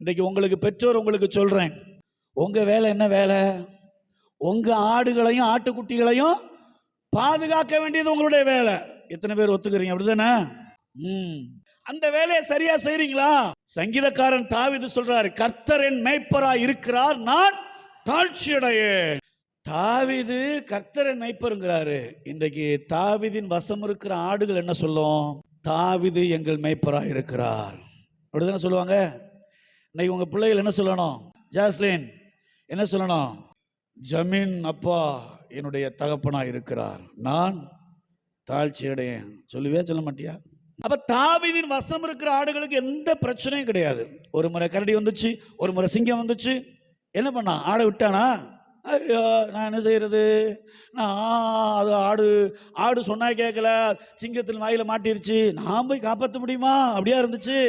இன்றைக்கு உங்களுக்கு பெற்றோர் உங்களுக்கு சொல்றேன், உங்க வேலை என்ன வேலை? உங்க ஆடுகளையும் ஆட்டுக்குட்டிகளையும் பாதுகாக்க வேண்டியது உங்களுடைய வேலை. எத்தனை பேர் ஒத்துக்கிறீங்க? அப்படிதானே? அந்த வேலையை சரியா செய்றீங்களா? சங்கீதக்காரன் தாவீது சொல்றாரு, கர்த்தர் என் மேய்ப்பராய் இருக்கிறார், நான் தாழ்ச்சியடையேன். தாவீது கர்த்தரின் மேய்ப்பருங்கிறாரு. இன்றைக்கு தாவீதின் வசம் இருக்கிற ஆடுகள் என்ன சொல்லும்? தாவீது எங்கள் மேய்ப்பராய் இருக்கிறார் அப்படிதானே சொல்லுவாங்க. இன்னைக்கு உங்க பிள்ளைகள் என்ன சொல்லணும்? ஜாஸ்லின் என்ன சொல்லணும்? ஜமீன் அப்பா என்னுடைய தகப்பனாய் இருக்கிறார், நான் தாழ்ச்சி அடையேன். சொல்லுவே சொல்ல மாட்டியா? அப்ப தாவீதின் வசம் இருக்கிற ஆடுகளுக்கு எந்த பிரச்சனையும் கிடையாது. ஒரு முறை கரடி வந்துச்சு, ஒரு முறை சிங்கம் வந்துச்சு, என்ன பண்ணா? ஆடை விட்டானா? ஐயோ நான் என்ன செய்யறது? நான் அது ஆடு சொன்னா கேட்கல, சிங்கத்தின் வாயில மாட்டிருச்சு, நான் போய் காப்பாற்ற முடியுமா? அப்படியா இருந்துச்சு.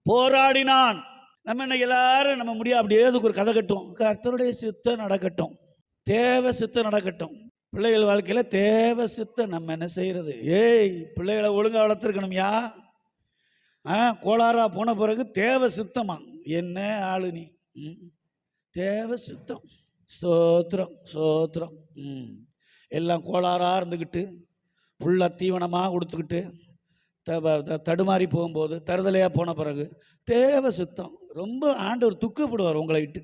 போராடினான். நம்ம இன்னைக்கு எல்லாரும் நம்ம முடியாது, அப்படியே அதுக்கு ஒரு கதை கட்டும். கர்த்தருடைய சித்தம் நடக்கட்டும், தேவை சித்தம் நடக்கட்டும். பிள்ளைகள் வாழ்க்கையில தேவை சித்தம் நம்ம என்ன செய்யறது? ஏய், பிள்ளைகளை ஒழுங்கா வளர்த்துருக்கணும்யா. கோளாரா போன பிறகு தேவை சித்தமா? என்ன ஆளு நீ? தேவை சித்தம். சோத்திரம் சோத்திரம். எல்லாம் கோளாரா இருந்துக்கிட்டு, புள்ள தீவனமாக கொடுத்துக்கிட்டு, தடுமாறி போகும்போது, தருதலையாக போன பிறகு தேவை சித்தம். ரொம்ப ஆண்டவர் துக்கப்படுவார் உங்களை விட்டு.